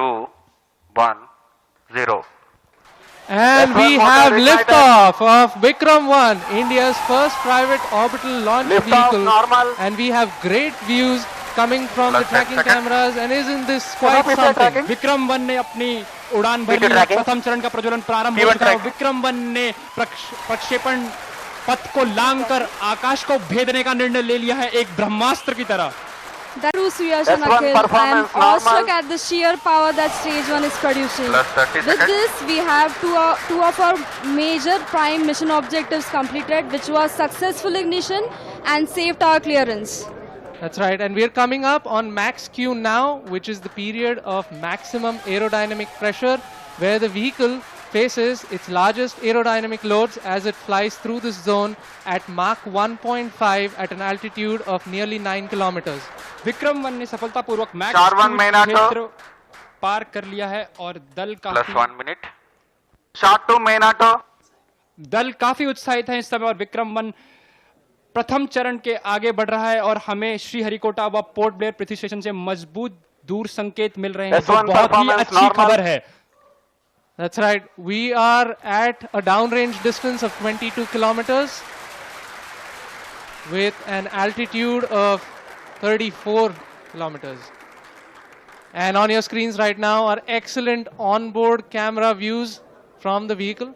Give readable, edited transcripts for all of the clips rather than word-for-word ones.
2, 1, 0. And we have liftoff of Vikram 1, India's first private orbital launch vehicle. Normal. And we have great views coming from the Plus 10 tracking seconds. cameras. And isn't this quite something? Vikram 1 ने अपनी उड़ान भरी है। प्रथम चरण का प्रज्वलन प्रारंभ हो चुका है। विक्रम 1 ने प्रक्षेपण पथ को लांघकर आकाश को भेदने का निर्णय ले लिया है, एक ब्रह्मास्त्र की तरह। That was Suyash Akhil. I am awestruck at the sheer power that stage 1 is producing. Plus 30 With seconds. this, we have two of our major prime mission objectives completed, which was successful ignition and safe tower clearance. That's right. And we're coming up on max Q now, which is the period of maximum aerodynamic pressure, where the vehicle faces its largest aerodynamic loads as it flies through this zone at Mach 1.5 at an altitude of nearly 9 kilometers. Vikram 1 ने सफलतापूर्वक max Star 1 minute. क्षेत्र पार कर लिया है और दल Plus 1 minute. Short 2 काफी उत्साहित है इस समय और विक्रम 1 प्रथम चरण के आगे बढ़ रहा है और हमें श्रीहरिकोटा व पोर्ट ब्लेयर पृथ्वी स्टेशन से मजबूत दूर संकेत मिल रहे हैं, जो बहुत ही अच्छी खबर है। That's right. We are at a downrange distance of 22 kilometers with an altitude of 34 kilometers. And on your screens right now are excellent onboard camera views from the vehicle.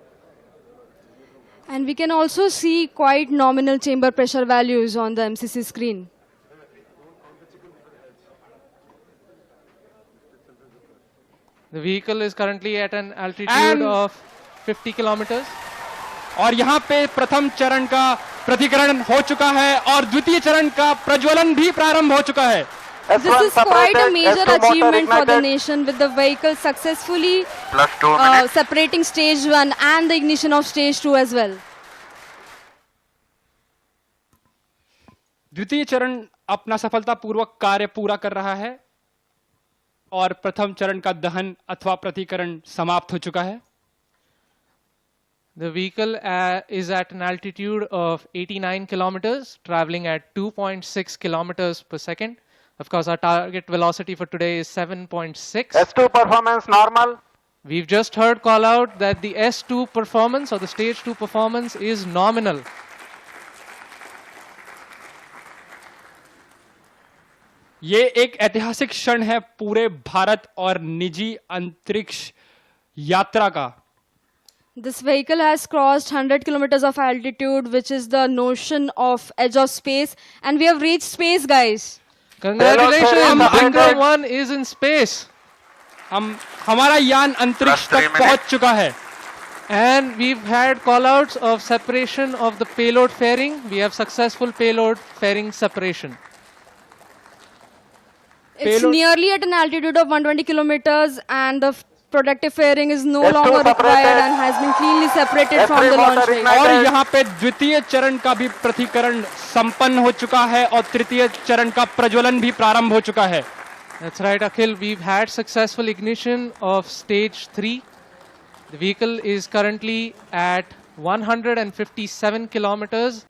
And we can also see quite nominal chamber pressure values on the MCC screen. The vehicle is currently at an altitude of 50 kilometers. और यहाँ पे प्रथम चरण का प्रतिकरण हो चुका है और द्वितीय चरण का प्रज्वलन भी प्रारंभ हो चुका है। This is quite a major achievement for the nation, with the vehicle successfully separating stage 1 and the ignition of stage 2 as well. द्वितीय चरण अपना सफलतापूर्वक कार्य पूरा कर रहा है और प्रथम चरण का दहन अथवा प्रतिकरण समाप्त हो चुका है। The vehicle is at an altitude of 89 kilometers, traveling at 2.6 kilometers per second. Of course, our target velocity for today is 7.6. S2 performance normal. We've just heard call out that the S2 performance or the stage 2 performance is nominal. ये एक ऐतिहासिक क्षण है पूरे भारत और निजी अंतरिक्ष यात्रा का। This vehicle has crossed 100 kilometers of altitude, which is the notion of edge of space, and we have reached space, guys. Congratulations, Vikram 1 is in space. हमारा यान अंतरिक्ष तक पहुंच चुका है। And we've had callouts of separation of the payload fairing. We have successful payload fairing separation. It's nearly at an altitude of 120 kilometers, and the protective fairing is no longer required and has been cleanly separated from the launch vehicle. और यहाँ पे द्वितीय चरण का भी प्रतिकरण संपन्न हो चुका है और तृतीय चरण का प्रज्वलन भी प्रारंभ हो चुका है। That's right, Akhil. We've had successful ignition of stage 3. The vehicle is currently at 157 kilometers.